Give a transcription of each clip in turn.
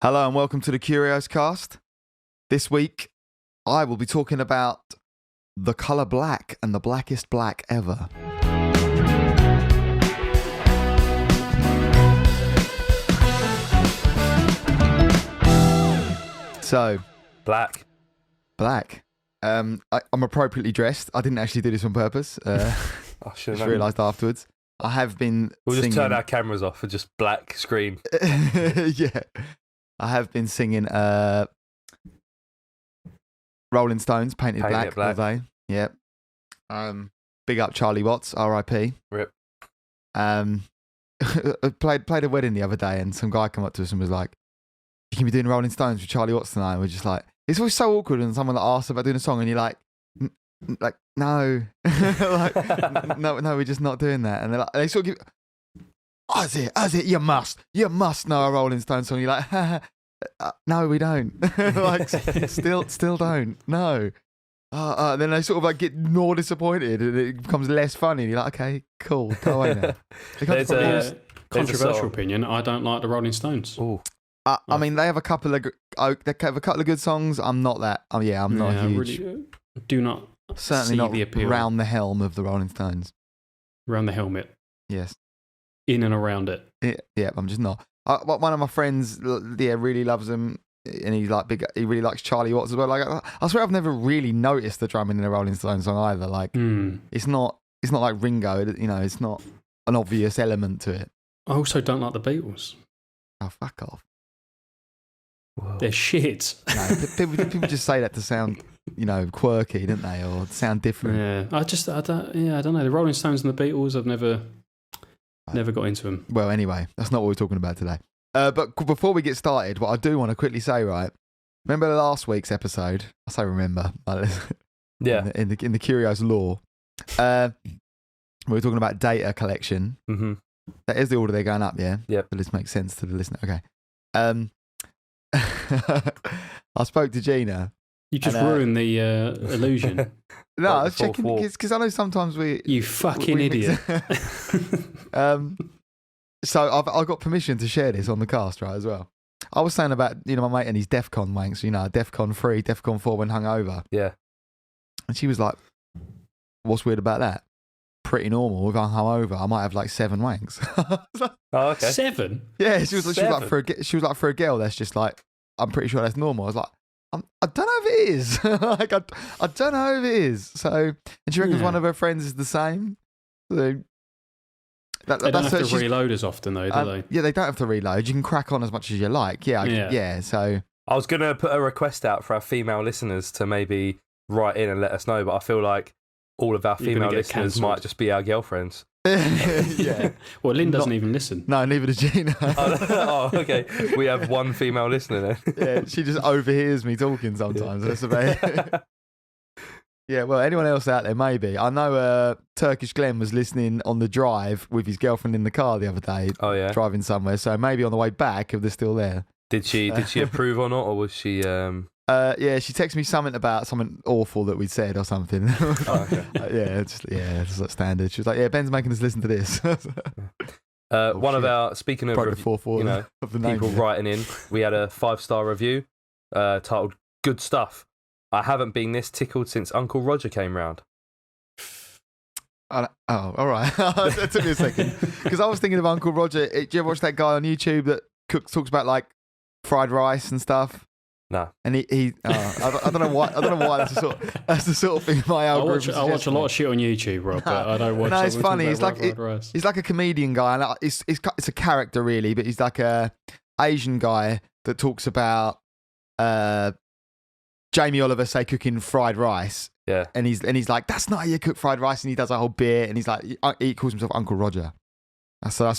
Hello and welcome to the Curios Cast. This week, I will be talking about the colour black and the blackest black ever. So, Black. I'm appropriately dressed. I didn't actually do this on purpose. I should Just realised afterwards. I have been We'll singing... just turn our cameras off and just black screen. Yeah. I have been singing Rolling Stones, Painted Black all day. Yep. Big up Charlie Watts, R.I.P. Rip. I played a wedding the other day and some guy came up to us and was like, you can be doing Rolling Stones with Charlie Watts tonight. And we're just like, it's always so awkward when someone asks about doing a song and you're like, no. Like, no, we're just not doing that. And they're like, they sort of give... As it, you must know a Rolling Stones song. You're like, no, we don't. Like, still don't. No. Then they sort of like get more disappointed, and it becomes less funny. And you're like, okay, cool, go away now. There's a controversial opinion. I don't like the Rolling Stones. I mean, they have a couple of good songs. I'm not that. I'm not huge. Really, do not certainly not the appeal. Round the helm of the Rolling Stones. Round the helmet. Yes. In and around it. Yeah, I'm just not. One of my friends, really loves them, and he's like big. He really likes Charlie Watts as well. Like, I swear I've never really noticed the drumming in a Rolling Stones song either. Like, it's not like Ringo. You know, it's not an obvious element to it. I also don't like the Beatles. Oh, fuck off. Whoa. They're shit. No, people just say that to sound, quirky, don't they, or sound different? Yeah, I don't know. The Rolling Stones and the Beatles, I've never got into them. Well, anyway, that's not what we're talking about today. But before we get started, what I do want to quickly say, right? Remember last week's episode? I say remember. Yeah. In the Curios lore, we were talking about data collection. Mm-hmm. That is the order they're going up, yeah? Yep. But this makes sense to the listener. Okay. I spoke to Gina. You just ruined the illusion. No, I was checking because I know sometimes You fucking idiot. So I got permission to share this on the cast, right, as well. I was saying about, my mate and his DEFCON wanks, DEFCON 3, DEFCON 4 when hungover. Yeah. And she was like, what's weird about that? Pretty normal. If I'm hungover, I might have like 7 wanks. Oh, okay. 7? Yeah, she was like for a girl, that's just like, I'm pretty sure that's normal. I was like, I don't know if it is. Like, I don't know if it is. So, and she reckons one of her friends is the same. So, they don't have to reload as often, though, do they? Yeah, they don't have to reload. You can crack on as much as you like. Yeah. So, I was going to put a request out for our female listeners to maybe write in and let us know, but I feel like all of our female listeners might just be our girlfriends. Yeah. Well, Lynn doesn't even listen. No, neither does Gina. Oh, okay. We have one female listener then. Yeah, she just overhears me talking sometimes. Yeah. That's about it. Yeah, well, anyone else out there, maybe. I know Turkish Glenn was listening on the drive with his girlfriend in the car the other day. Oh, yeah. Driving somewhere. So maybe on the way back, if they're still there. Did she approve or not, or was she... Yeah, she texted me something about something awful that we'd said or something. Oh, okay. It's like standard. She was like, "Yeah, Ben's making us listen to this." One of our, speaking of people writing in, we had a 5-star review titled "Good Stuff." I haven't been this tickled since Uncle Roger came round. Oh, all right. That took me a second because I was thinking of Uncle Roger. Do you ever watch that guy on YouTube that talks about like fried rice and stuff? No. And I don't know why. That's the sort of thing my algorithm. I watch a lot of shit on YouTube, Rob, but I don't watch. No, it's funny. He's like a comedian guy, and it's a character really, but he's like a Asian guy that talks about Jamie Oliver cooking fried rice. Yeah. And he's like, that's not how you cook fried rice, and he does a whole bit, and he's like, he calls himself Uncle Roger. So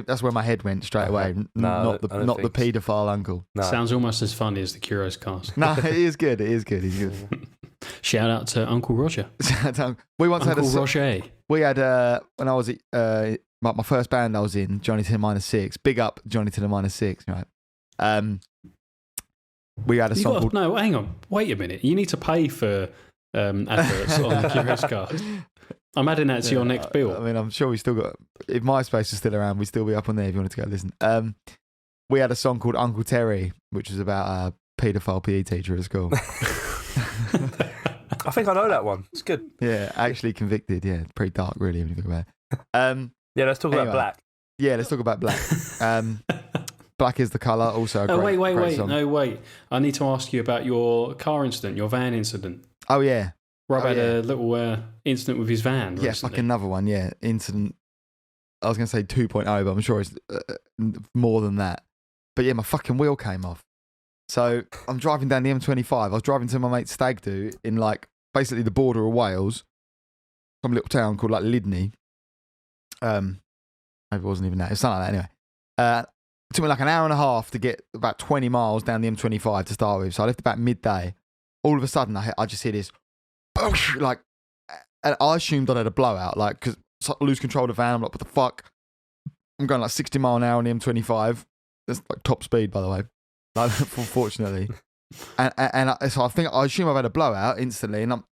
that's where my head went straight away. Not the paedophile uncle. No. Sounds almost as funny as the Curios Cast. No, it is good. He's good. Shout out to Uncle Roger. We once Uncle Roger. We had when I was my first band I was in, Johnny to the -6. Big up Johnny to the -6, right? We had a song. No, hang on. Wait a minute. You need to pay for adverts on the Curios Cast. I'm adding that to your next bill. I mean, I'm sure we still got... If MySpace is still around, we'd still be up on there if you wanted to go listen. we had a song called Uncle Terry, which was about a paedophile PE teacher at school. I think I know that one. It's good. Yeah, actually convicted. Yeah, pretty dark, really, when you think about it. Yeah, let's talk about Black. Yeah, let's talk about Black. Black is the colour, also a great, great song. Wait. I need to ask you about your car incident, your van incident. Oh, yeah. Rob had a little incident with his van recently. Yeah, like another one, yeah. Incident, I was going to say 2.0, but I'm sure it's more than that. But yeah, my fucking wheel came off. So I'm driving down the M25. I was driving to my mate's stag do in like basically the border of Wales, some little town called like Lydney. Maybe it wasn't even that. It was something like that anyway. It took me like an hour and a half to get about 20 miles down the M25 to start with. So I left about midday. All of a sudden, I just hear this, like, and I assumed I had a blowout, like, because I lose control of the van. I'm like, what the fuck? I'm going like 60 mile an hour on the M25. That's like top speed, by the way, like, fortunately. So I assume I've had a blowout instantly, and I'm,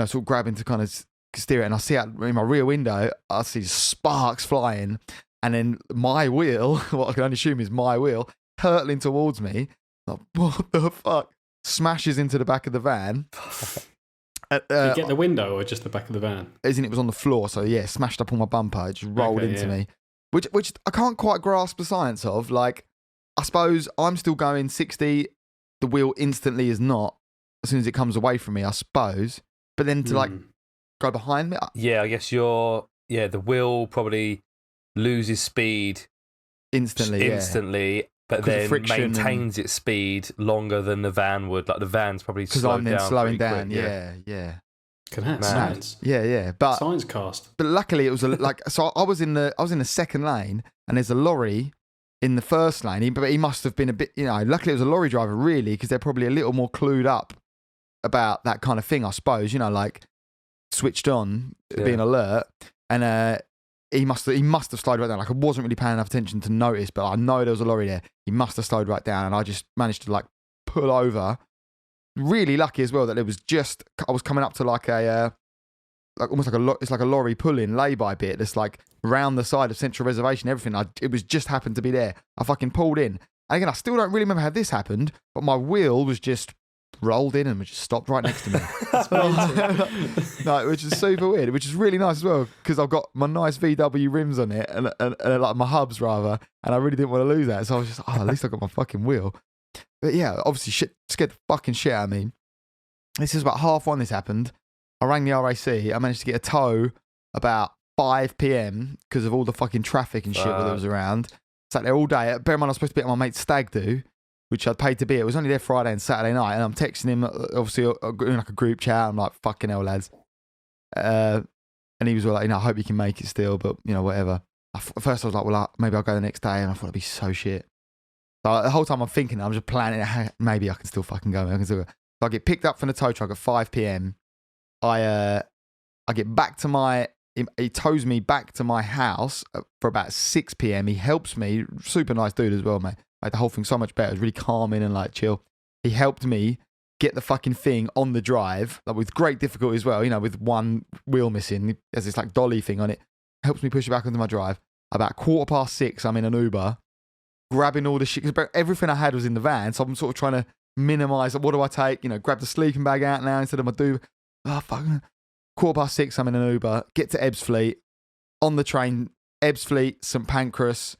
sort of grabbing to kind of steer it, and I see out in my rear window, I see sparks flying, and then my wheel, what I can only assume is my wheel, hurtling towards me. Like, what the fuck? Smashes into the back of the van. Did you get the window or just the back of the van? As in, it was on the floor, so yeah, smashed up on my bumper. It just rolled into me, which I can't quite grasp the science of. Like, I suppose I'm still going 60. The wheel instantly is not as soon as it comes away from me, I suppose. But then to like go behind me, yeah, I guess the wheel probably loses speed instantly. But then maintains its speed longer than the van would. Like the van's probably because I'm then slowing down. Quick, yeah. Science. Yeah. But science cast. But luckily, it was so I was in the second lane, and there's a lorry in the first lane. But he must have been a bit, Luckily, it was a lorry driver, really, because they're probably a little more clued up about that kind of thing, I suppose. Like switched on, being alert, and He must have slowed right down. Like, I wasn't really paying enough attention to notice, but I know there was a lorry there. He must have slowed right down, and I just managed to like pull over. Really lucky as well that it was I was coming up to like a almost like it's like a lorry pull-in lay-by bit that's like round the side of Central Reservation. Everything. It was just happened to be there. I fucking pulled in, and again, I still don't really remember how this happened, but my wheel was just rolled in and just stopped right next to me. No, which is super weird, which is really nice as well, because I've got my nice VW rims on it and like my hubs rather, and I really didn't want to lose that, so I was just at least I got my fucking wheel. But yeah, obviously scared the fucking shit out of me. This is about 1:30 this happened. I rang the RAC. I managed to get a tow about 5 p.m. because of all the fucking traffic and shit that was around. Sat there all day. Bear in mind, I was supposed to be at my mate's stag do, which I'd paid to be. It was only there Friday and Saturday night, and I'm texting him, obviously, in like a group chat. I'm like, fucking hell, lads. And he was like, I hope you can make it still, but, whatever. At first, I was like, well, maybe I'll go the next day, and I thought it'd be so shit. So the whole time I'm thinking, I'm just planning, maybe I can still fucking go. So I get picked up from the tow truck at 5 p.m. I get back to he tows me back to my house for about 6 p.m. He helps me, super nice dude as well, mate. Made the whole thing so much better. It was really calming and like chill. He helped me get the fucking thing on the drive, like with great difficulty as well, with one wheel missing. There's this like dolly thing on it. Helps me push it back onto my drive. About 6:15, I'm in an Uber, grabbing all the shit, because everything I had was in the van, so I'm sort of trying to minimise, what do I take? Grab the sleeping bag out now instead of my do. Oh, fuck. 6:15, I'm in an Uber, get to Ebbsfleet, on the train, Ebbsfleet, St Pancras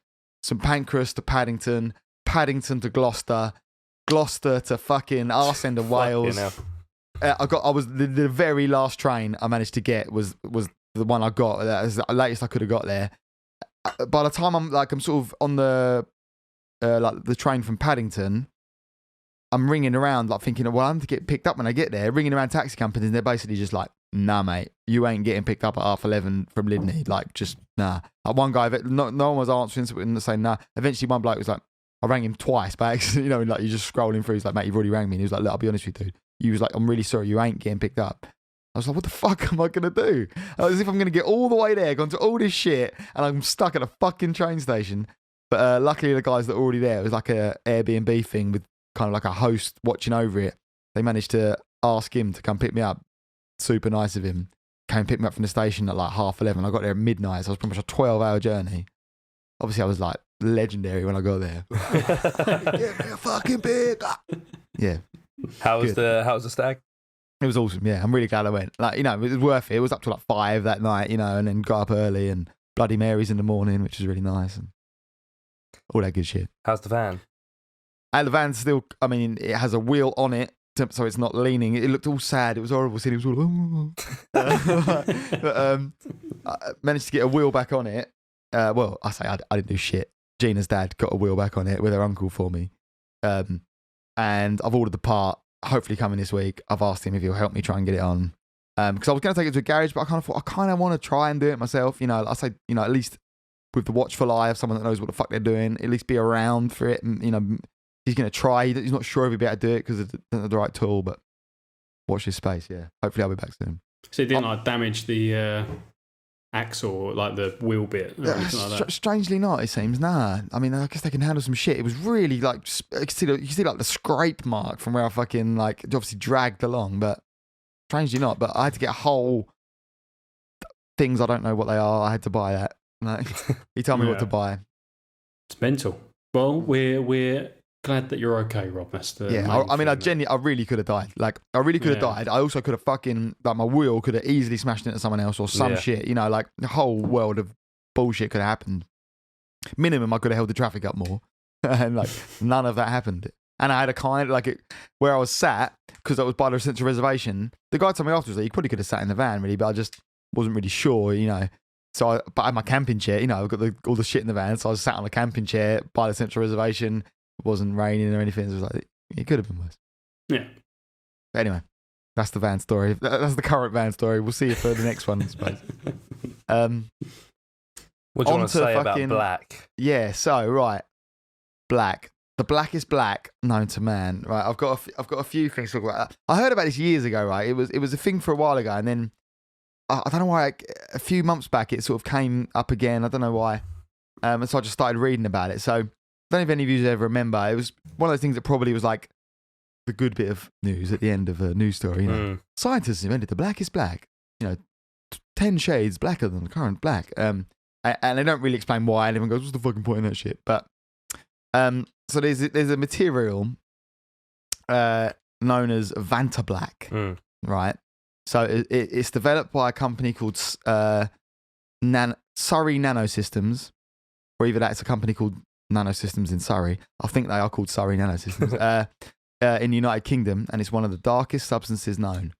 to Paddington to Gloucester to fucking arse end of Wales. I was the very last train I managed to get was the one I got. That was the latest I could have got there. By the time I'm sort of on the train from Paddington, I'm ringing around thinking, well, I'm to get picked up when I get there. Ringing around taxi companies, and they're basically just like, nah, mate, you ain't getting picked up at 11:30 from Lydney. Just nah. One guy, no one was answering, so we saying nah. Eventually, one bloke was like, I rang him twice, but you're just scrolling through. He's like, mate, you've already rang me. And he was like, look, I'll be honest with you, dude. He was like, I'm really sorry, you ain't getting picked up. I was like, what the fuck am I going to do? As if I'm going to get all the way there, gone to all this shit, and I'm stuck at a fucking train station. But luckily, the guys that were already there, it was like a Airbnb thing with kind of like a host watching over it. They managed to ask him to come pick me up. Super nice of him. Came pick me up from the station at 11:30. I got there at midnight, so it was pretty much a 12-hour journey. Obviously, I was like legendary when I got there. Give me a fucking beer. Yeah. How was the stag? It was awesome. Yeah, I'm really glad I went. Like, it was worth it. It was up to like 5 that night, and then got up early and Bloody Marys in the morning, which was really nice and all that good shit. How's the van? And the van's still, it has a wheel on it, so it's not leaning. It looked all sad. It was horrible seeing it. It was all, but I managed to get a wheel back on it. Well, I didn't do shit. Gina's dad got a wheel back on it with her uncle for me. And I've ordered the part, hopefully coming this week. I've asked him if he'll help me try and get it on. Because I was going to take it to a garage, but I kind of thought, I kind of want to try and do it myself. I say, at least with the watchful eye of someone that knows what the fuck they're doing, at least be around for it. And, he's going to try. He's not sure if he'll be able to do it because it doesn't have the right tool, but watch this space, yeah. Hopefully I'll be back soon. So it didn't damage the axle, like the wheel bit or anything like that? Strangely not, it seems. Nah. I guess they can handle some shit. It was really you can see like the scrape mark from where I fucking obviously dragged along, but strangely not. But I had to get whole things. I don't know what they are. I had to buy that. He told me what to buy. It's mental. Well, we're glad that you're okay, Rob. That's the I really could have died. I really could have died. I also could have fucking my wheel could have easily smashed into someone else or some shit. The whole world of bullshit could have happened. Minimum, I could have held the traffic up more, and none of that happened. And I had a kind where I was sat because I was by the central reservation. The guy told me afterwards that you probably could have sat in the van, really, but I just wasn't really sure, So I had my camping chair. I've got all the shit in the van, so I was sat on a camping chair by the central reservation. It wasn't raining or anything. So it was it could have been worse. Yeah. But anyway, that's the van story. That's the current van story. We'll see you for the next one, I suppose. What do you want to say about black? Yeah. So right, black. The blackest black known to man. Right. I've got a few things to talk about. I heard about this years ago. Right. It was a thing for a while ago, and then I don't know why. A few months back, it sort of came up again. I don't know why. And so I just started reading about it. So I don't know if any of you ever remember. It was one of those things that probably was like the good bit of news at the end of a news story. Scientists invented the blackest black. 10 shades blacker than the current black. And they don't really explain why. And everyone goes, "What's the fucking point in that shit?" But so there's a material known as Vantablack, right? So it's developed by a company called Surrey Nanosystems, or either that's a company called Nanosystems in Surrey. I think they are called Surrey Nanosystems in the United Kingdom, and it's one of the darkest substances known,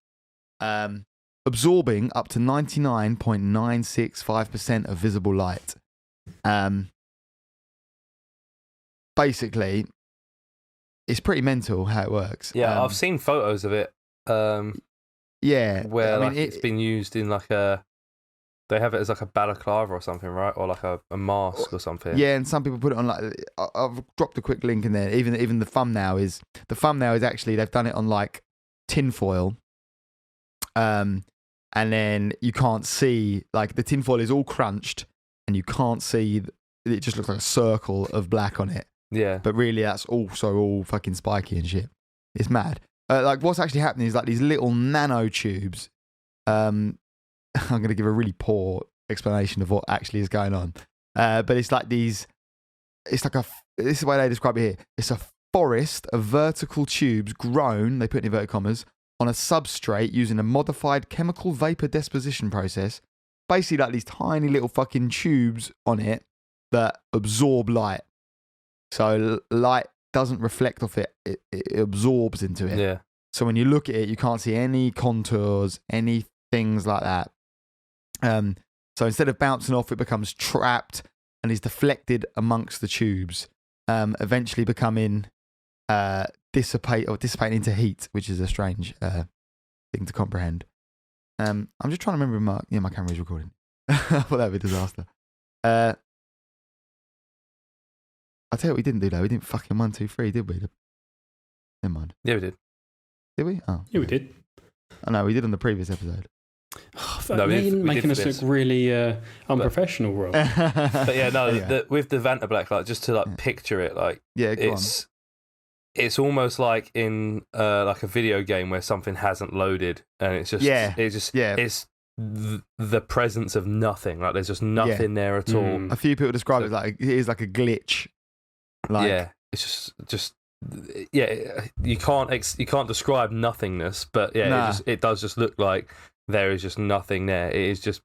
absorbing up to 99.965% of visible light. Basically, it's pretty mental how it works. Yeah, I've seen photos of it. Yeah, where it's been used in they have it as a balaclava or something, right? Or a mask or something. Yeah, and some people put it on I've dropped a quick link in there. Even the thumbnail is actually they've done it on tinfoil, and then you can't see the tinfoil is all crunched, and you can't see. It just looks like a circle of black on it. Yeah, but really that's also all fucking spiky and shit. It's mad. What's actually happening is these little nanotubes. I'm going to give a really poor explanation of what actually is going on. But it's these. It's this is the way they describe it here. It's a forest of vertical tubes grown. They put in inverted commas on a substrate using a modified chemical vapor deposition process. Basically, these tiny little fucking tubes on it that absorb light. So light doesn't reflect off it, it absorbs into it. Yeah. So when you look at it, you can't see any contours, any things like that. So instead of bouncing off, it becomes trapped and is deflected amongst the tubes, eventually becoming dissipating into heat, which is a strange thing to comprehend. I'm just trying to remember my camera's recording. I thought that would be a disaster. I'll tell you what we didn't do though. We didn't fucking 1, 2, 3, did we? Never mind. Yeah, we did. Did we? Oh, yeah, we did. Oh no, we did on the previous episode. No, making us look really unprofessional, Rob. But yeah, no, with the Vantablack, just to picture it, it's almost like in a video game where something hasn't loaded, and it's just the presence of nothing. Like there's just nothing there at all. A few people describe it like it is like a glitch. Like, yeah, it's just you can't describe nothingness, but it does just look like there is just nothing there. It is just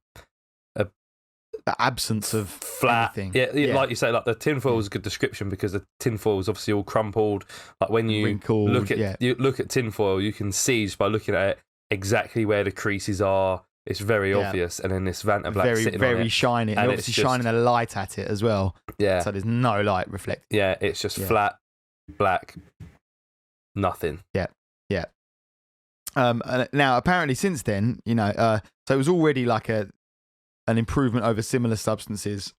the absence of flat. anything. Yeah, like you say, like the tinfoil is a good description because the tinfoil is obviously all crumpled. Like when you wrinkled, look at tinfoil, you can see just by looking at it exactly where the creases are. It's very obvious, and then this Vantablack sitting very on it, shiny, and obviously shining a light at it as well. Yeah, so there's no light reflected. Yeah, it's just flat, black, nothing. Yeah. And now apparently since then, so it was already like an improvement over similar substances,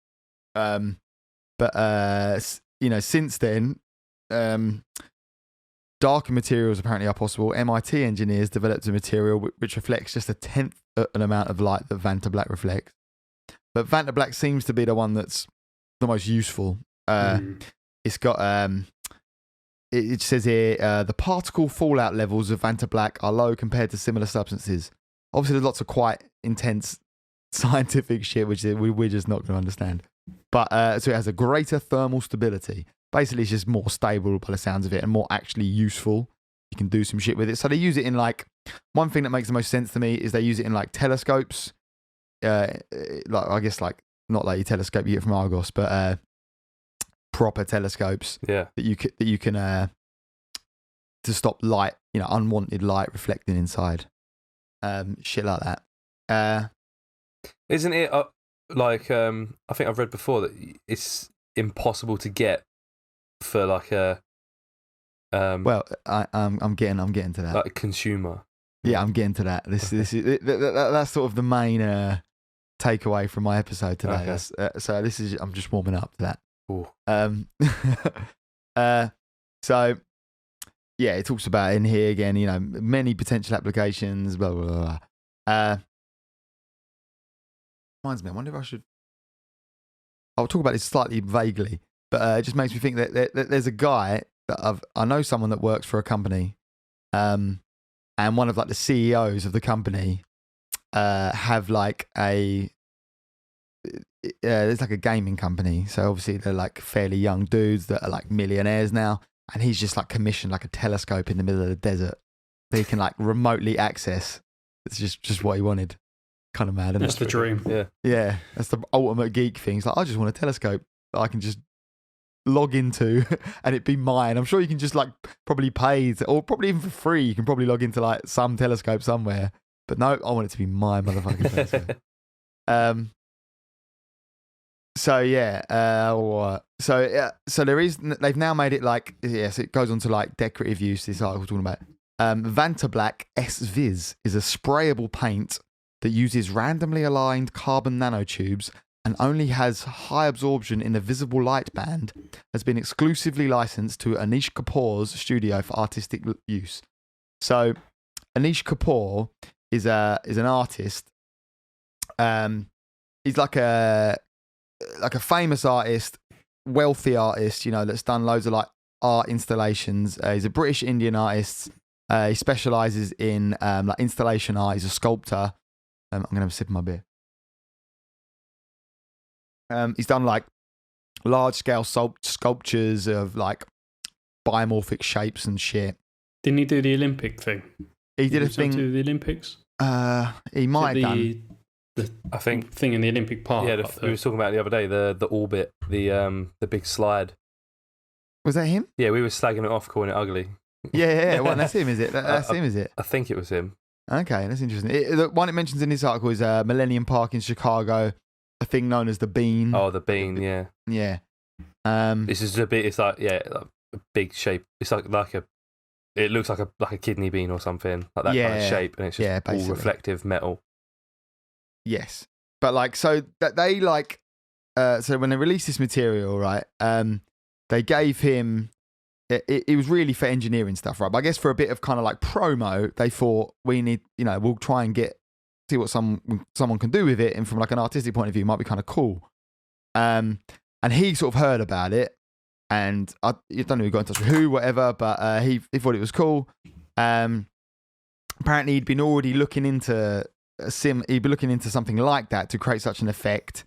but since then, darker materials apparently are possible. MIT engineers developed a material which reflects just 1/10 an amount of light that Vantablack reflects. But Vantablack seems to be the one that's the most useful. It's got it says here the particle fallout levels of Vantablack are low compared to similar substances. Obviously, there's lots of quite intense scientific shit which we're just not going to understand. But so it has a greater thermal stability. Basically, it's just more stable by the sounds of it and more actually useful. You can do some shit with it. So they use it in like, one thing that makes the most sense to me is they use it in like telescopes. Like I guess like not like your telescope you get from Argos, but proper telescopes. Yeah. That you can to stop light, unwanted light reflecting inside. Shit like that. Isn't it like I think I've read before that it's impossible to get for like a well, I'm getting to that. Like a consumer. Yeah, I'm getting to that. This is that's sort of the main takeaway from my episode today. Okay. So this is I'm just warming up to that. Ooh. So yeah, it talks about in here again. Many potential applications. Blah blah blah. Reminds me. I wonder if I should. I'll talk about this slightly vaguely, but it just makes me think that there's a guy that I know someone that works for a company, and one of like the CEOs of the company have like there's like a gaming company, so obviously they're like fairly young dudes that are like millionaires now, and he's just like commissioned like a telescope in the middle of the desert that he can like remotely access. It's just what he wanted. Kind of mad, isn't That's it? the dream. Yeah, that's the ultimate geek thing. It's like, I just want a telescope that I can just log into and it be mine. I'm sure you can just like probably pay or probably even for free. You can probably log into like some telescope somewhere. But no, I want it to be my motherfucking telescope. So there is. They've now made it like yes. It goes on to like decorative use. This article talking about Vantablack S-Viz is a sprayable paint that uses randomly aligned carbon nanotubes and only has high absorption in the visible light band, has been exclusively licensed to Anish Kapoor's studio for artistic use. So Anish Kapoor is an artist. He's like a famous artist, wealthy artist, that's done loads of like art installations. He's a British Indian artist. He specializes in like installation art. He's a sculptor. I'm going to have a sip of my beer. He's done like large-scale sculptures of like biomorphic shapes and shit. Didn't he do the Olympic thing? He did a thing. To the Olympics? He might have done. I think thing in the Olympic Park. Yeah, we were talking about it the other day. The orbit, the big slide. Was that him? Yeah, we were slagging it off, calling it ugly. Yeah. Well, that's him, is it? That's him, is it? I think it was him. Okay, that's interesting. The one it mentions in this article is Millennium Park in Chicago, a thing known as the Bean. Oh, the Bean, yeah. Yeah. This is a bit. It's like like a big shape. It's like a. It looks like a kidney bean or something like that kind of shape, and it's just all reflective metal. Yes, but like so that they like so when they released this material, right? They gave him. It was really for engineering stuff, right? But I guess for a bit of kind of like promo, they thought we need, we'll try and see what someone can do with it, and from like an artistic point of view, it might be kind of cool. And he sort of heard about it, and I don't know who got in touch with who, whatever, but he thought it was cool. Apparently, he'd been already looking into he'd be looking into something like that to create such an effect.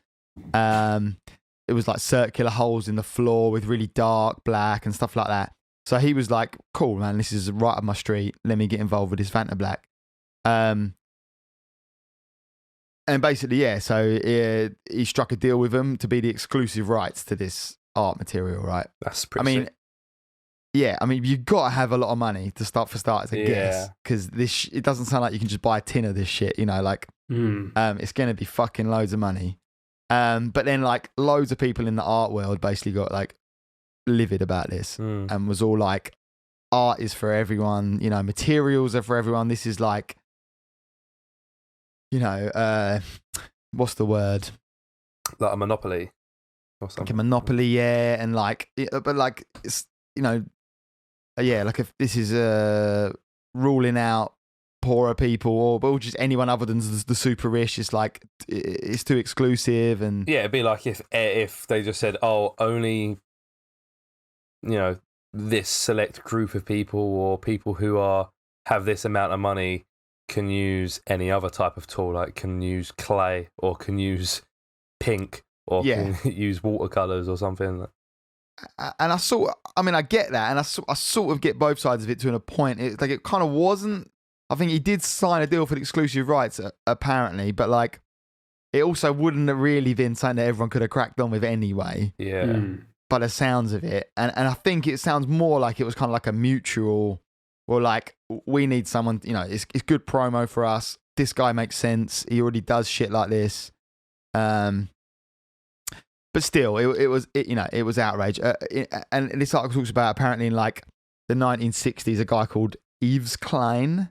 It was like circular holes in the floor with really dark black and stuff like that. So he was like, cool, man, this is right up my street. Let me get involved with this Vantablack. And basically, yeah, so he struck a deal with them to be the exclusive rights to this art material, right? That's pretty sick. Yeah, I mean, you've got to have a lot of money to start for starters, I guess, because it doesn't sound like you can just buy a tin of this shit, you know, like, it's going to be fucking loads of money. But then, like, loads of people in the art world basically got, like, livid about this and was all like, art is for everyone, you know, materials are for everyone. This is like, you know, what's the word? Like a monopoly or something. Like a monopoly, yeah. And like, but like, it's, you know, yeah, like if this is ruling out poorer people or just anyone other than the super rich, it's like, it's too exclusive. And yeah, it'd be like if they just said, oh, only, you know, this select group of people or people who have this amount of money can use any other type of tool, like can use clay or can use pink or can use watercolors or something. And I get that, and I sort of get both sides of it to a point. It's like, it kind of wasn't. I think he did sign a deal for the exclusive rights, apparently, but like, it also wouldn't have really been something that everyone could have cracked on with anyway. Yeah. By the sounds of it, and I think it sounds more like it was kind of like a mutual, or like, we need someone, you know, it's good promo for us. This guy makes sense. He already does shit like this. But still, it was outrage. And this article talks about, apparently in like the 1960s, a guy called Yves Klein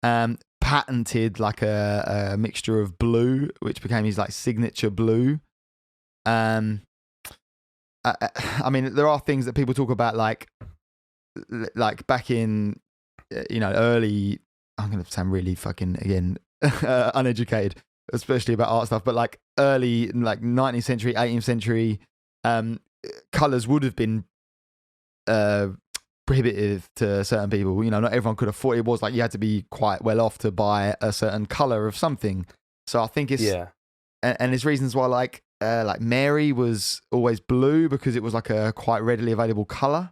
patented like a mixture of blue, which became his like signature blue. I mean, there are things that people talk about, like back in, you know, early. I'm going to sound really fucking again uneducated, especially about art stuff, but like early, like 19th century, 18th century, colors would have been prohibitive to certain people. You know, not everyone could afford it. It was like you had to be quite well off to buy a certain color of something. So I think it's and there's reasons why like Mary was always blue, because it was like a quite readily available color.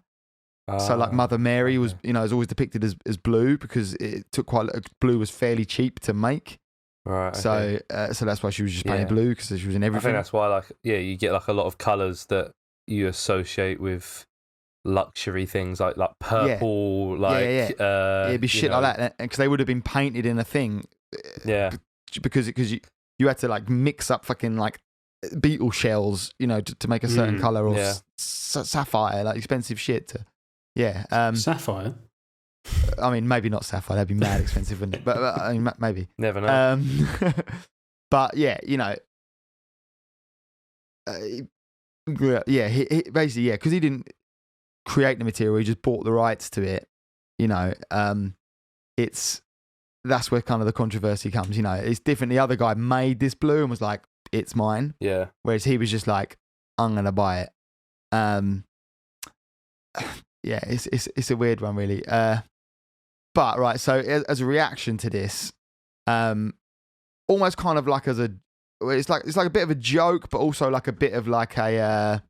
So like Mother Mary was, you know, is always depicted as blue because it took blue was fairly cheap to make. Right. So so that's why she was just painted blue, because she was in everything. I think that's why, like, you get like a lot of colours that you associate with luxury things, like purple, it'd be shit like that, because they would have been painted in a thing. Because you had to like mix up fucking like beetle shells, you know, to make a certain colour, or sapphire, like expensive shit. Sapphire. I mean, maybe not sapphire. That'd be mad expensive, wouldn't it? But I mean, maybe. Never know. But yeah, you know, he basically, because he didn't create the material, he just bought the rights to it. You know, that's where kind of the controversy comes. You know, it's different. The other guy made this blue and was like, "It's mine." Yeah. Whereas he was just like, "I'm gonna buy it." Yeah, it's a weird one, really. But right, so as a reaction to this, almost kind of like it's like a bit of a joke, but also like a bit of like a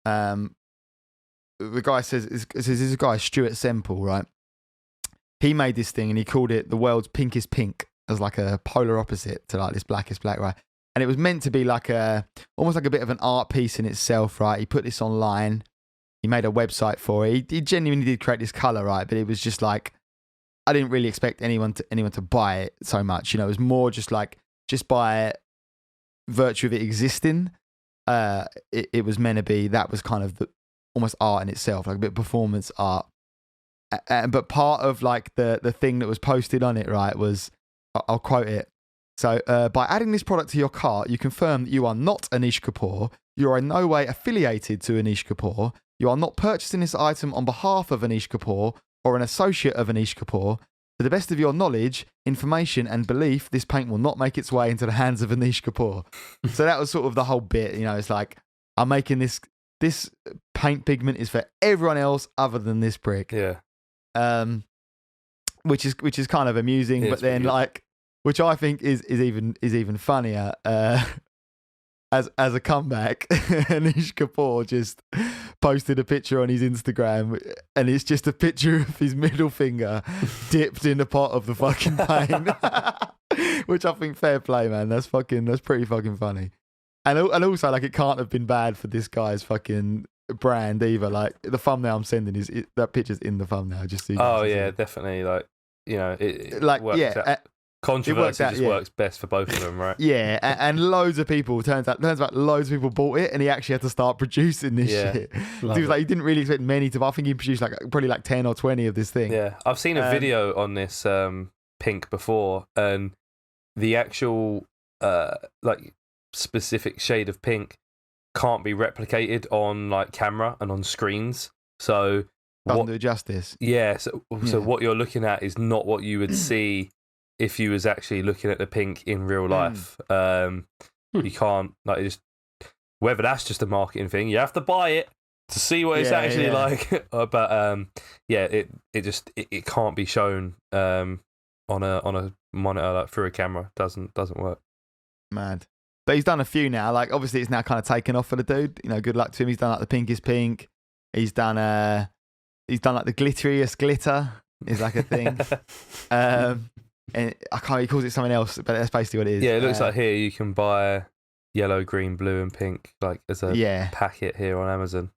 the guy says this is a guy, Stuart Semple, right? He made this thing and he called it the world's pinkest pink, as like a polar opposite to like this blackest black, right? And it was meant to be like almost like a bit of an art piece in itself, right? He put this online. He made a website for it. He genuinely did create this color, right? But it was just like, I didn't really expect anyone to buy it so much. You know, it was more just like, just by virtue of it existing, it was meant to be, that was kind of almost art in itself, like a bit of performance art. But part of like the thing that was posted on it, right, was, I'll quote it. So, by adding this product to your cart, you confirm that you are not Anish Kapoor. You are in no way affiliated to Anish Kapoor. You are not purchasing this item on behalf of Anish Kapoor or an associate of Anish Kapoor. To the best of your knowledge, information, and belief, this paint will not make its way into the hands of Anish Kapoor. So that was sort of the whole bit. You know, it's like, I'm making this paint pigment is for everyone else other than this prick. Yeah. Which is kind of amusing, but then like, which I think is even funnier. As a comeback, Anish Kapoor just posted a picture on his Instagram, and it's just a picture of his middle finger dipped in the pot of the fucking paint, which I think fair play, man. That's pretty fucking funny, and also like it can't have been bad for this guy's fucking brand either. Like the thumbnail I'm sending that picture's in the thumbnail. Just so you guys see it. Definitely. Like it like works out. Controversy just works best for both of them, right? Yeah, and loads of people turns out loads of people bought it, and he actually had to start producing this shit. He was like, he didn't really expect many to, but I think he produced probably 10 or 20 of this thing. Yeah, I've seen a video on this pink before, and the actual specific shade of pink can't be replicated on like camera and on screens. So doesn't do it justice. Yeah, so what you're looking at is not what you would see if you was actually looking at the pink in real life. You can't whether that's just a marketing thing, you have to buy it to see what it's actually like. But it can't be shown on a monitor like through a camera. Doesn't work. Mad. But he's done a few now. Like obviously it's now kind of taken off for the dude. You know, good luck to him. He's done like the pinkest pink. He's done like the glitteriest glitter is like a thing. And he calls it something else, but that's basically what it is. Yeah, it looks like here you can buy yellow, green, blue, and pink like as a packet here on Amazon.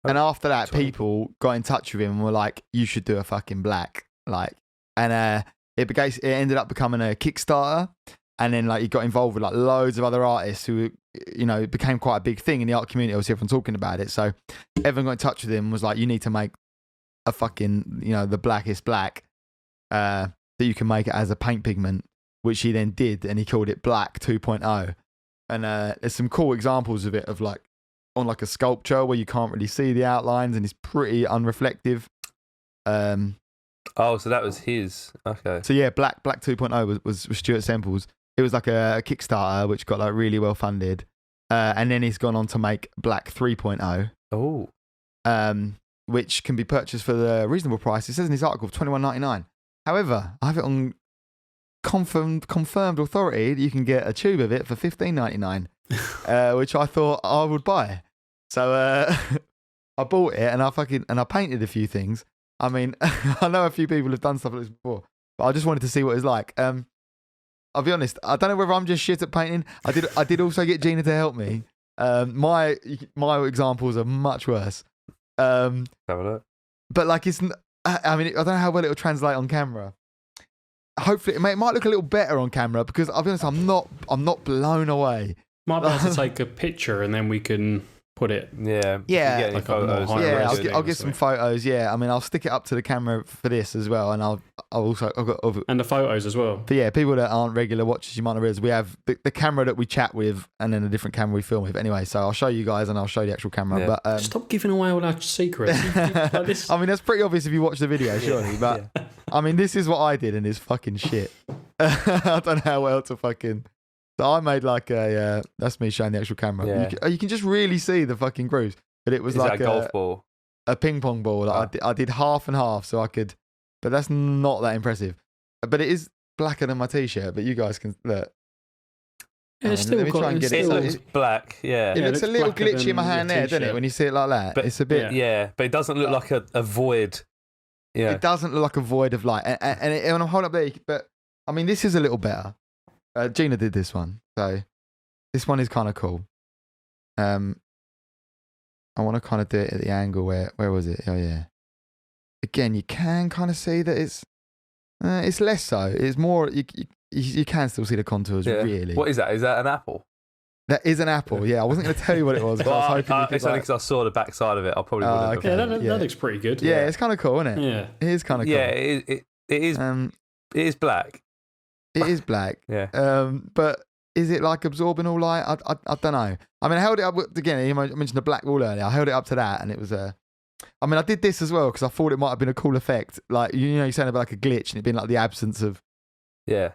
And after that, people got in touch with him and were like, "You should do a fucking black." Like, and it ended up becoming a Kickstarter, and then like he got involved with like loads of other artists who, you know, it became quite a big thing in the art community. Obviously, everyone talking about it. So everyone got in touch with him and was like, "You need to make a fucking, you know, the blackest black." That you can make it as a paint pigment, which he then did, and he called it Black 2.0. And there's some cool examples of it, of like on like a sculpture where you can't really see the outlines and it's pretty unreflective. So that was his. Okay. So yeah, Black 2.0 was Stuart Semple's. It was like a Kickstarter which got like really well funded, and then he's gone on to make Black 3.0. Oh. Which can be purchased for the reasonable price. It says in his article $21.99. However, I have it on confirmed authority that you can get a tube of it for $15.99, which I thought I would buy. So I bought it and I painted a few things. I mean, I know a few people have done stuff like this before, but I just wanted to see what it's like. I'll be honest, I don't know whether I'm just shit at painting. I did also get Gina to help me. My examples are much worse. Have a look. But like I mean, I don't know how well it will translate on camera. Hopefully, it might look a little better on camera because I'll be honest, I'm not blown away. Might be able to take a picture and then we can put it. Yeah. Like photos. I'll get some photos. Yeah, I mean, I'll stick it up to the camera for this as well, and I've got and the photos as well. But yeah, people that aren't regular watchers, you might not realize we have the camera that we chat with, and then a different camera we film with. Anyway, so I'll show you guys, and I'll show the actual camera. Yeah. But stop giving away all our secrets. Like this. I mean, that's pretty obvious if you watch the video, surely. But I mean, this is what I did, and it's fucking shit. I don't know how well to fucking. So I made like that's me showing the actual camera. Yeah. You can just really see the fucking grooves. But it was like a golf ball, a ping pong ball. Like I did half and half, so I could. But that's not that impressive. But it is blacker than my t-shirt. But you guys can look. Yeah, it's still got, it looks black. Yeah, it looks a little glitchy in my hand there, doesn't it? When you see it like that, but it's a bit. Yeah, but it doesn't look like a void. Yeah, it doesn't look like a void of light. And I'm holding up there, but I mean, this is a little better. Gina did this one, so this one is kind of cool. I want to kind of do it at the angle where was it? Oh yeah. Again, you can kind of see that it's less so. It's more you can still see the contours really. What is that? Is that an apple? That is an apple. Yeah, I wasn't going to tell you what it was. But I was hoping it's only because I saw the back side of it. I probably would have. Okay, that looks pretty good. Yeah, it's kind of cool, isn't it? Yeah, it is kind of cool. Yeah, it is. It is black. It is black. Yeah. But is it like absorbing all light? I don't know. I mean, I held it up again. You mentioned the black wall earlier. I held it up to that, and it was I mean, I did this as well because I thought it might have been a cool effect. Like you're saying about like a glitch, and it being like the absence of. Yeah.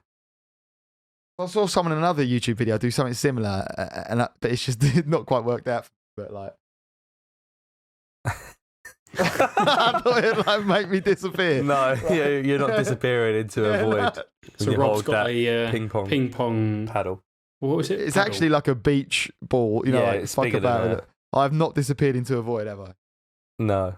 I saw someone in another YouTube video do something similar, but it's just not quite worked out. But like, I thought it'd like make me disappear. No, you're not disappearing into a void. So Rob's got a ping pong paddle. What was it? It's Paddle. actually like a beach ball. You know, like, it's fuck bigger about than it. I've not disappeared into a void, have I? No.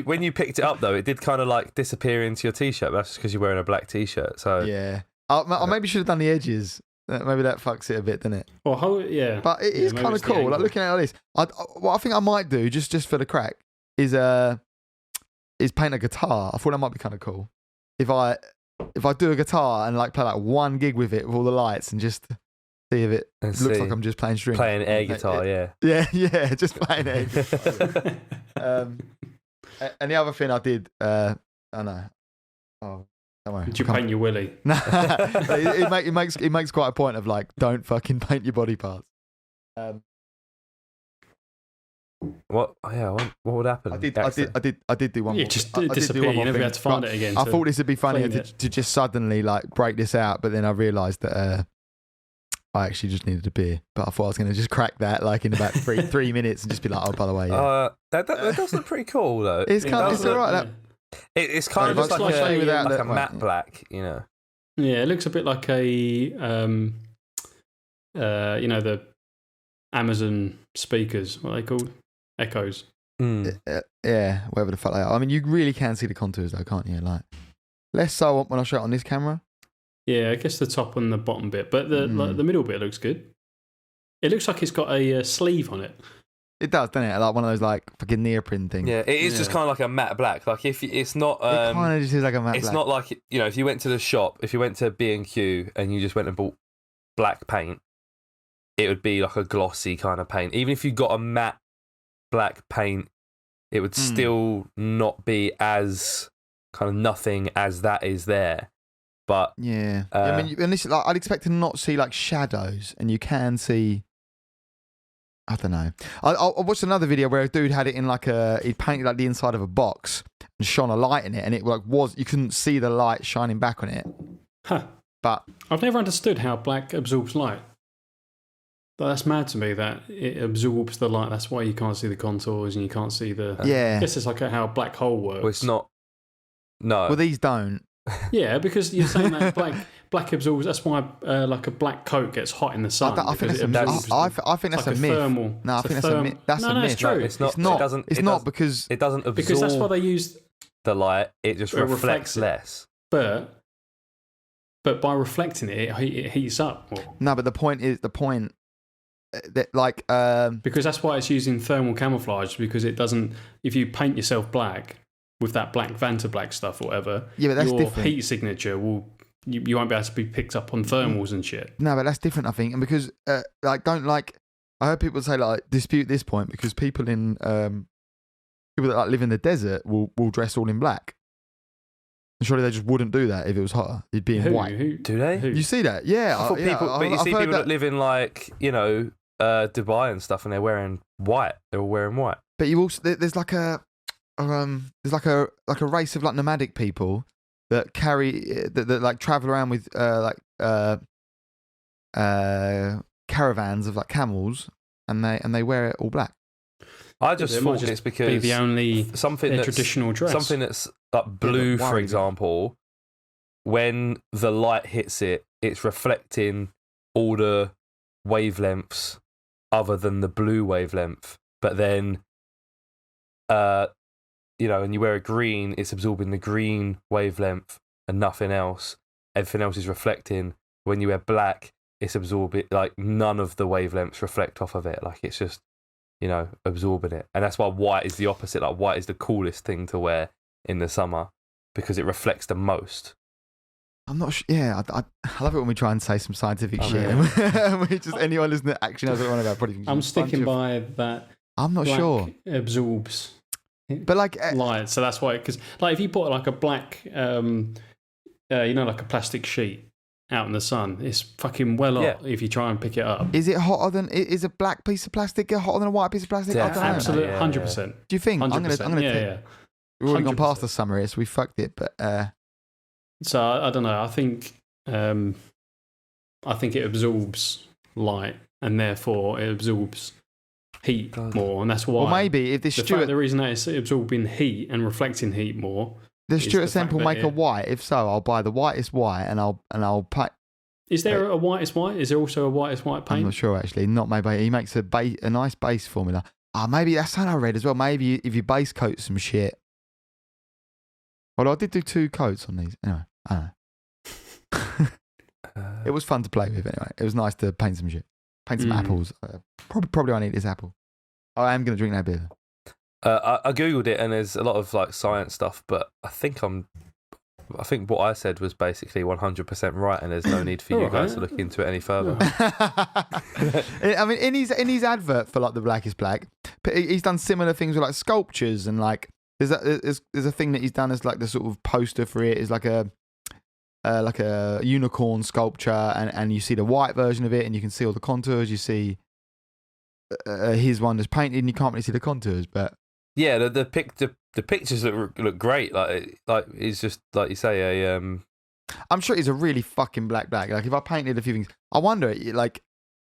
when you picked it up though, it did kind of like disappear into your t-shirt. That's just because you're wearing a black t-shirt. So yeah, I maybe should have done the edges. Maybe that fucks it a bit, doesn't it? Well, yeah. But it is kind of cool. Like looking at this, what I think I might do just for the crack is paint a guitar. I thought that might be kind of cool. If I do a guitar and like play like one gig with it with all the lights and just see if it looks like I'm just playing strings. Playing air guitar, yeah. Yeah, just playing air guitar. And the other thing I did, I know. Oh, don't worry. Did you paint your willy? No, it makes quite a point of like, don't fucking paint your body parts. What? Oh, yeah. What would happen? I did do one. Yeah, more. just I did disappear. do one You never thing, had to find it again. I thought this would be funny to just suddenly like break this out, but then I realised that I actually just needed a beer. But I thought I was going to just crack that like in about 3 minutes and just be like, oh, by the way, yeah. That does look pretty cool though. It's alright. It's kind of just like a matte black, you know. Yeah, it looks a bit like a the Amazon speakers. What are they called? Echoes. Yeah, whatever the fuck they are. I mean, you really can see the contours though, can't you? Like less so when I show it on this camera. Yeah, I guess the top and the bottom bit, but the middle bit looks good. It looks like it's got a sleeve on it. It does, doesn't it? Like one of those like fucking neoprene things. Yeah, it is just kind of like a matte black. Like if it's not, it kind of just is like a matte black. It's not like, you know, if you went to the shop, if you went to B&Q and you just went and bought black paint, it would be like a glossy kind of paint. Even if you got a matte black paint, it would still not be as kind of nothing as that is there. But yeah, I mean, and this, like, I'd expect to not see like shadows, and you can see. I don't know. I watched another video where a dude had it in like he painted like the inside of a box and shone a light in it, and it like you couldn't see the light shining back on it. Huh. But I've never understood how black absorbs light. That's mad to me that it absorbs the light. That's why you can't see the contours and you can't see the. Yeah. I guess it's like how a black hole works. Well, it's not. No. Well, these don't. Yeah, because you're saying that black absorbs. That's why like a black coat gets hot in the sun. I think that's a myth. I think that's a myth. Thermal. No, I think that's a myth. That's a myth. It's true. It's not. It's not because it doesn't absorb. Because that's why they use the light. It just reflects less. But by reflecting it heats up more. No, but the point that like because that's why it's using thermal camouflage, because it doesn't. If you paint yourself black with that black Vantablack stuff or whatever, yeah, but that's your different. Heat signature will. You won't be able to be picked up on thermals and shit. No, but that's different, I think, and because I heard people say like dispute this point because people that like live in the desert will dress all in black. And surely they just wouldn't do that if it was hotter. You'd be in white. Do they? You see that? Yeah. I thought people, you see people that live in like, you know, Dubai and stuff, and they're wearing white. They're all wearing white. But you also there's like a race of like nomadic people that carry that like travel around with caravans of like camels, and they wear it all black. I just thought it's because the only something that's traditional dress, something that's like blue, for example. When the light hits it, it's reflecting all the wavelengths other than the blue wavelength. But then, you know, and you wear a green, it's absorbing the green wavelength and nothing else. Everything else is reflecting. When you wear black, it's absorbing, like none of the wavelengths reflect off of it. Like it's just, you know, absorbing it. And that's why white is the opposite. Like white is the coolest thing to wear in the summer because it reflects the most. I'm not sure. Yeah, I love it when we try and say some scientific shit. And we just anyone listening that actually knows what I want about. Probably I'm sticking by that. I'm not sure. Absorbs. But like light, so that's why. Because like if you put like a black, you know, like a plastic sheet out in the sun, it's fucking hot if you try and pick it up. Is it hotter than? Is a black piece of plastic hotter than a white piece of plastic? Yeah, absolutely, 100%. Do you think? 100%. I'm gonna. Yeah. We've already gone past the summer here, so we fucked it. But so I don't know. I think it absorbs light, and therefore it absorbs heat more, and that's why. Or maybe if the reason that it's absorbing heat and reflecting heat more. Does Stuart Semple make a white? If so, I'll buy the whitest white, and I'll paint. Is there a whitest white? Is there also a whitest white paint? I'm not sure actually. Not maybe. He makes a nice base formula. Maybe that's something I read as well. Maybe if you base coat some shit. Well, I did do 2 coats on these. Anyway, I don't know. It was fun to play with anyway. It was nice to paint some shit. Paint some apples. Probably I need this apple. I am going to drink that beer. I googled it and there's a lot of like science stuff, but I think what I said was basically 100% right, and there's no need for you guys to look into it any further. I mean, in his advert for like the Blackest Black, he's done similar things with like sculptures and like there's a thing that he's done as like the sort of poster for it is like a unicorn sculpture, and you see the white version of it, and you can see all the contours. You see his one is painted, and you can't really see the contours, but yeah, the pictures look great. Like it's just like you say I'm sure it's a really fucking black. Like if I painted a few things, I wonder like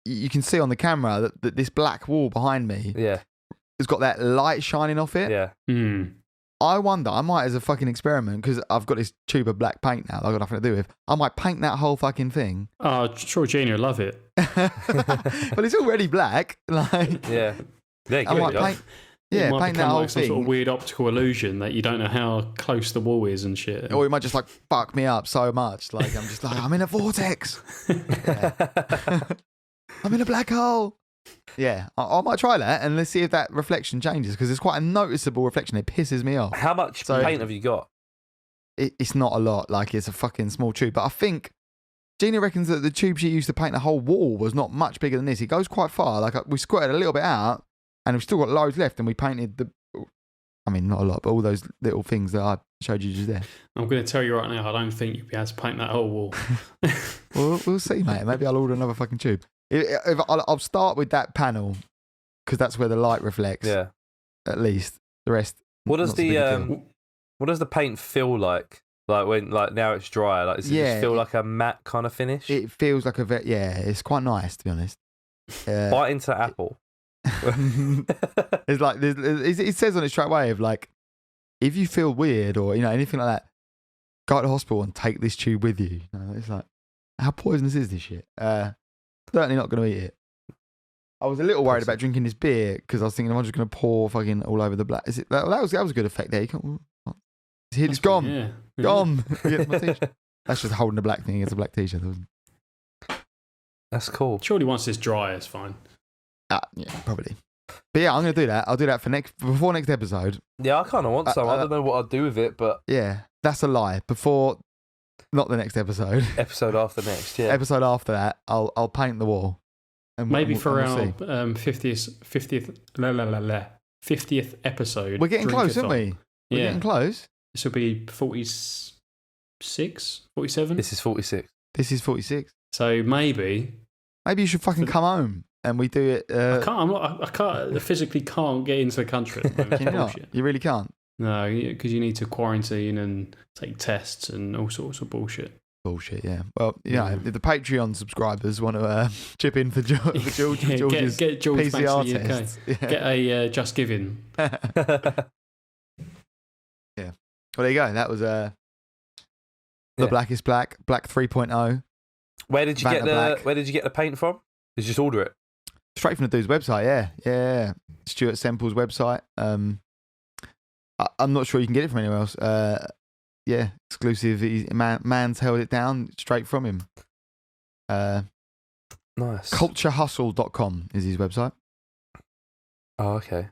you can see on the camera that this black wall behind me, has got that light shining off it. Yeah. I wonder, I might, as a fucking experiment, because I've got this tube of black paint now that I've got nothing to do with, I might paint that whole fucking thing. Oh, sure, Gina will love it. Well, it's already black. Like, yeah. I might paint that whole like some thing. sort of weird optical illusion that you don't know how close the wall is and shit. Or it might just like fuck me up so much. Like, I'm just like, I'm in a vortex. I'm in a black hole. Yeah, I might try that and let's see if that reflection changes, because it's quite a noticeable reflection. It pisses me off. How much paint have you got? It's not a lot. Like, it's a fucking small tube. But I think Gina reckons that the tube she used to paint the whole wall was not much bigger than this. It goes quite far. Like, we squirted a little bit out and we've still got loads left, and we painted not a lot, but all those little things that I showed you just there. I'm going to tell you right now, I don't think you'll be able to paint that whole wall. We'll see, mate. Maybe I'll order another fucking tube. I'll start with that panel because that's where the light reflects. Yeah. At least the rest. What does the paint feel like? Like when now it's dry. Like does it just feel like a matte kind of finish? It feels like it's quite nice, to be honest. Bite into the apple. It's like it says on it straight away of like, if you feel weird or anything like that, go to the hospital and take this tube with you. It's like, how poisonous is this shit? Certainly not going to eat it. I was a little worried about drinking this beer because I was thinking, am I just going to pour fucking all over the black? Is it that was a good effect there? It's gone. Yeah. Gone. My t-shirt. That's just holding the black thing against a black t-shirt. That's cool. Surely once it's dry, it's fine. Yeah, probably. But yeah, I'm going to do that. I'll do that before next episode. Yeah, I kind of want some. I don't know what I'll do with it, but yeah, that's a lie. Not the next episode. Episode after next, yeah. Episode after that, I'll paint the wall. And maybe for our 50th episode. We're getting close, aren't we? We're getting close. This will be 46, 47. This is 46. So maybe you should fucking come home and we do it. I can't. I physically can't get into the country at the moment. Can you not? You really can't. No, because you need to quarantine and take tests and all sorts of bullshit. Bullshit, yeah. Well, if the Patreon subscribers want to chip in for George's get George PCR back to the tests. UK. Yeah. Get a Just Giving. Yeah. Well, there you go. That was the Blackest Black 3.0. Where did you get the paint from? Did you just order it? Straight from the dude's website, yeah. Stuart Semple's website. I'm not sure you can get it from anywhere else. Yeah, exclusive. Man's held it down straight from him. Nice. Culturehustle.com is his website. Oh, okay.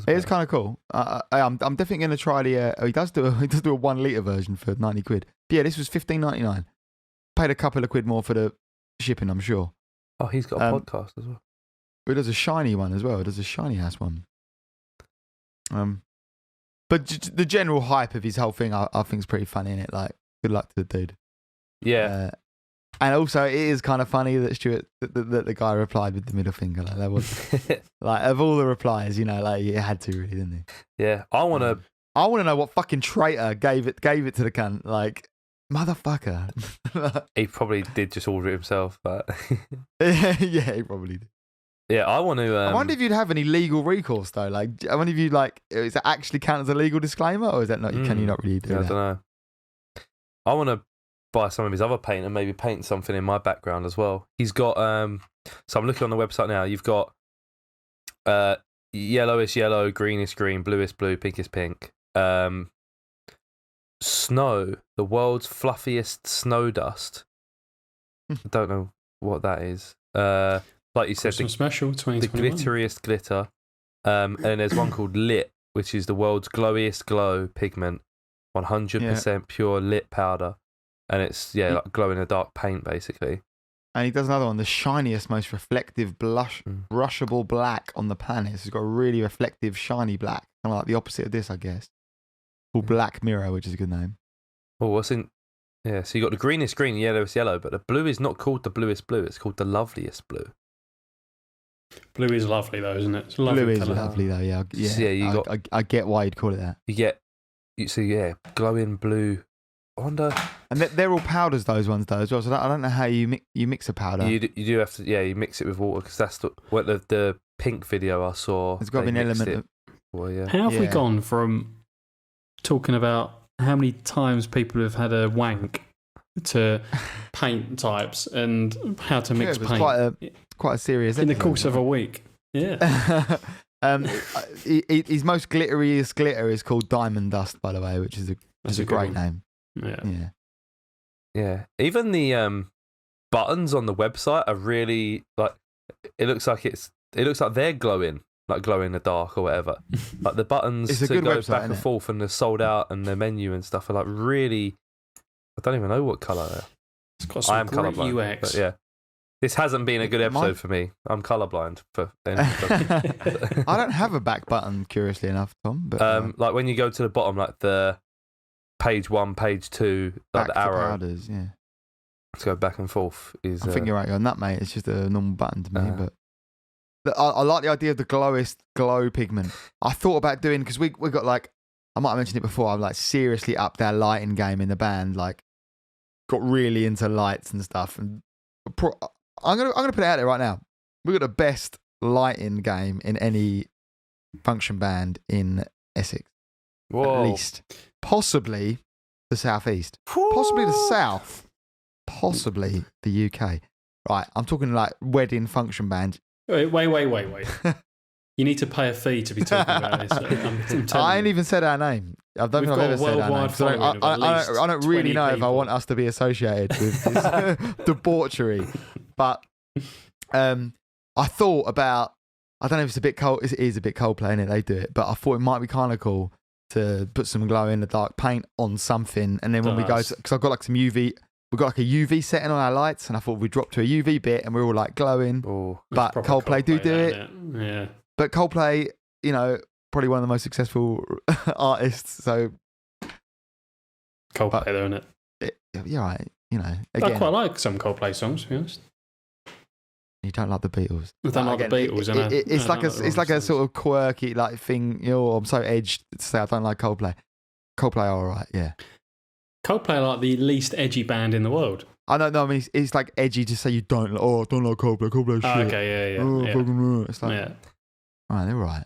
It's kind of cool. I'm definitely going to try the. He does do a 1 litre version for 90 quid. But yeah, this was $15.99. Paid a couple of quid more for the shipping, I'm sure. Oh, he's got a podcast as well. He does a shiny one as well. He does a shiny ass one. But the general hype of his whole thing, I think, is pretty funny, innit? Like, good luck to the dude. Yeah. And also, it is kind of funny that that the guy replied with the middle finger. Like, that was like, of all the replies, like he had to, really, didn't he? Yeah. I want to know what fucking traitor gave it to the cunt. Like, motherfucker. He probably did just order it himself, but yeah, he probably did. Yeah, I want to. I wonder if you'd have any legal recourse though. Like, I wonder if you like, is it actually count as a legal disclaimer, or is that not? Can you not really do that? I don't know. I want to buy some of his other paint and maybe paint something in my background as well. He's got. So I'm looking on the website now. You've got yellowish yellow, greenish green, bluish blue, pinkish pink. Snow, the world's fluffiest snow dust. I don't know what that is. Like you said, the special, the glitteriest glitter. And there's one called Lit, which is the world's glowiest glow pigment, 100% pure lit powder, and it's like glow in the dark paint basically. And he does another one, the shiniest, most reflective brushable black on the planet. So it's got a really reflective, shiny black, kind of like the opposite of this, I guess. Called Black Mirror, which is a good name. Oh, what's in? Yeah, so you got the greenest green, yellowest yellow, but the blue is not called the bluest blue. It's called the loveliest blue. Blue is lovely though, isn't it? It's a lovely blue is colour. lovely though. Yeah. I get why you'd call it that. Glowing blue. I wonder. And they're all powders, those ones though as well. So I don't know how you mix a powder. You do have to. Yeah, you mix it with water because that's the pink video I saw. There's got to be an element of. Well, yeah. How have we gone from talking about how many times people have had a wank to paint types and how to mix paint? Quite a serious in the course of a week. Yeah. His most glitteriest glitter is called Diamond Dust, by the way, which is a great name. Yeah. Even the buttons on the website are really like. It looks like they're glowing, like glow in the dark or whatever. Like the buttons to go back and forth and the sold out and the menu and stuff are like really. I don't even know what colour they're. It's got some great UX. But yeah. This hasn't been a good episode for me. I'm colourblind. I don't have a back button, curiously enough, Tom. But like when you go to the bottom, like the page 1, page 2, like the arrow. Powders, yeah. To go back and forth is. I think you're right on that, mate. It's just a normal button to me, but I like the idea of the glow pigment. I thought about doing because we got like I might have mentioned it before. I've like seriously upped our lighting game in the band. Like got really into lights and stuff and. I'm gonna put it out there right now. We've got the best lighting game in any function band in Essex. Whoa. At least. Possibly the southeast. Possibly the south. Possibly the UK. Right, I'm talking like wedding function band. Wait. You need to pay a fee to be talking about this. I ain't even said our name. I don't think I've ever said our name. So I don't really know if I want us to be associated with this debauchery. But I thought about, I don't know if it's a bit cold. It is a bit Coldplay, isn't it? They do it. But I thought it might be kind of cool to put some glow in the dark paint on something. And then when we go, because I've got like some UV, we've got like a UV setting on our lights. And I thought we'd drop to a UV bit and we're all like glowing. Oh, but Coldplay do it. Yeah. But Coldplay, probably one of the most successful artists. So Coldplay, though, isn't it? You're right. Again, I quite like some Coldplay songs, to be honest. You don't like the Beatles. I don't like the Beatles. It's like a sort of quirky like thing. I'm so edged to say I don't like Coldplay. Coldplay are all right, yeah. Coldplay are like the least edgy band in the world. I don't know. I mean, it's like edgy to say you don't. Don't like Coldplay. Coldplay shit. Okay, yeah. It's like, right, they're right.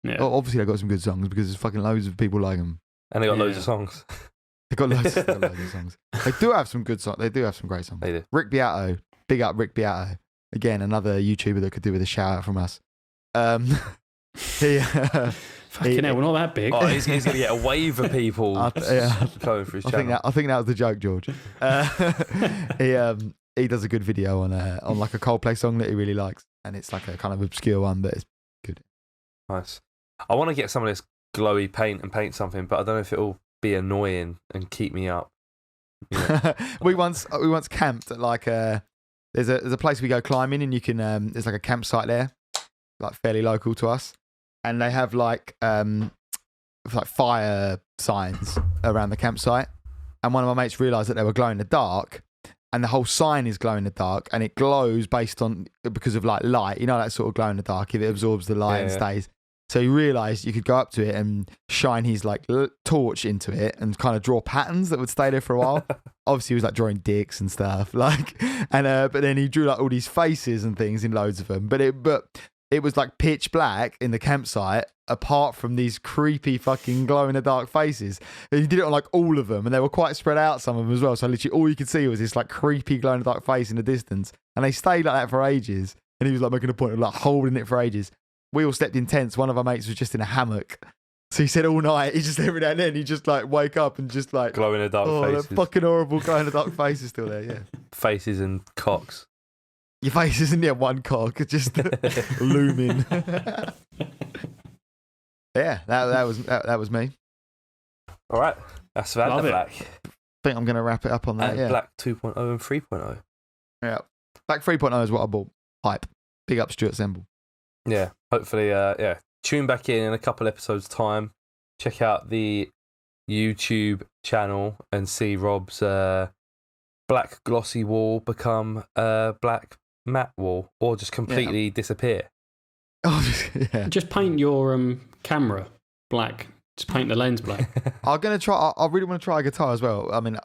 Yeah. Obviously, they got some good songs because there's fucking loads of people like them. And they got loads of songs. They got loads of songs. They do have some good songs. They do have some great songs. They do. Rick Beato, big up Rick Beato. Again, another YouTuber that could do with a shout out from us. Fucking hell, we're not that big. Oh, he's going to get a wave of people going for his channel. I think that was the joke, George. He does a good video on like a Coldplay song that he really likes, and it's like a kind of obscure one, but it's good. Nice. I want to get some of this glowy paint and paint something, but I don't know if it'll be annoying and keep me up. We once camped at like there's a place we go climbing, and you can there's like a campsite there, like fairly local to us, and they have like fire signs around the campsite. And one of my mates realised that they were glow in the dark, and the whole sign is glow in the dark, and it glows because of like light, that sort of glow in the dark. If it absorbs the light and stays, So he realised you could go up to it and shine his like torch into it and kind of draw patterns that would stay there for a while. Obviously, he was like drawing dicks and stuff, like, and but then he drew like all these faces and things in loads of them. But it was like pitch black in the campsite, apart from these creepy fucking glow in the dark faces. And he did it on like all of them, and they were quite spread out, some of them as well. So literally all you could see was this like creepy glow in the dark face in the distance, and they stayed like that for ages. And he was like making a point of like holding it for ages. We all slept in tents. One of our mates was just in a hammock. So he said all night, he just every now and then, he just like wake up and just like... Glow in the dark faces. The fucking horrible glow in the dark face is still there, yeah. Faces and cocks. Your face isn't near one cock, it's just looming. Yeah, that was me. All right, that's Vantablack. I think I'm going to wrap it up on that, and yeah. Black 2.0 and 3.0. Yeah. Black 3.0 is what I bought. Hype. Big up Stuart Semple. Yeah, hopefully, tune back in a couple episodes' time. Check out the YouTube channel and see Rob's black glossy wall become black matte wall, or just completely disappear. Oh, yeah. Just paint your camera black. Just paint the lens black. I'm gonna try. I really want to try a guitar as well. I mean,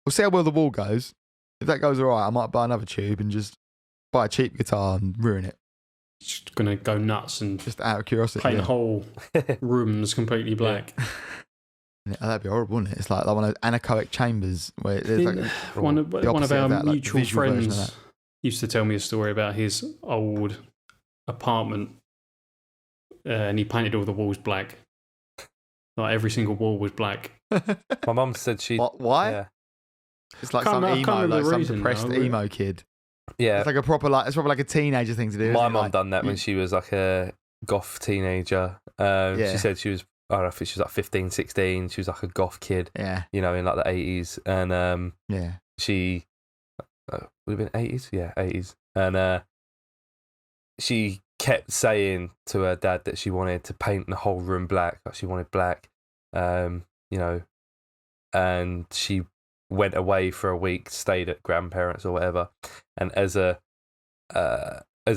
we'll see how well the wall goes. If that goes alright, I might buy another tube and just buy a cheap guitar and ruin it. Just gonna go nuts and just out of curiosity, paint the whole rooms completely black. Yeah, that'd be horrible, wouldn't it? It's like one of those anechoic chambers where there's like one of our that, mutual like friends used to tell me a story about his old apartment, and he painted all the walls black. Like every single wall was black. My mum said she. Why? Yeah. It's like some emo, like some depressed emo kid. Yeah, it's like it's probably like a teenager thing to do. My mum done that when she was like a goth teenager. She said she was, I don't know if she was like 15, 16. She was like a goth kid. Yeah, you know, in like the 80s, and she would have been 80s, yeah, 80s, and she kept saying to her dad that she wanted to paint the whole room black, like she wanted black, you know, and she went away for a week, stayed at grandparents or whatever, and as a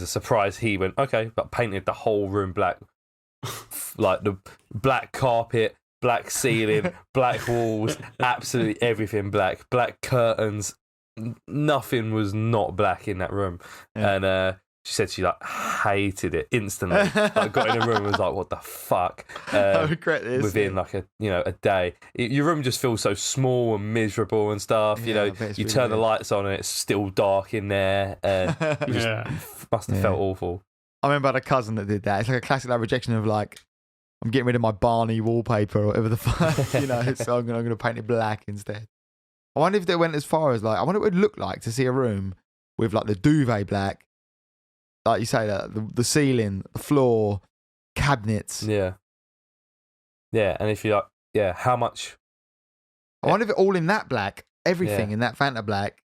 surprise, he went, okay, but painted the whole room black, like the black carpet, black ceiling, black walls, absolutely everything black curtains, nothing was not black in that room, and she said she like hated it instantly. Like got in a room and was like, "What the fuck?" I regret this. Within like a day, your room just feels so small and miserable and stuff. You know, you turn the lights on and it's still dark in there, and must have felt awful. I remember I had a cousin that did that. It's like a classic like rejection of like, I'm getting rid of my Barney wallpaper or whatever the fuck, you know. So I'm gonna paint it black instead. I wonder if they went as far as like, I wonder what it would look like to see a room with like the duvet black. Like you say, that the ceiling, the floor, cabinets. Yeah. Yeah, and if you like, how much? I wonder if it all in that black, everything in that Fanta black.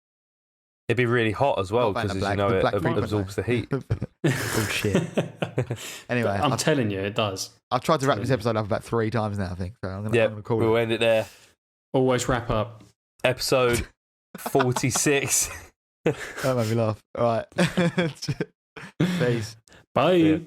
It'd be really hot as well because you know it absorbs the heat. Oh shit. Anyway, I'm telling you, it does. I've tried to wrap this episode up about 3 times now, I think. So I'm gonna call it. We'll end it there. Always wrap up. Episode 46. That made me laugh. All right. Peace. Bye.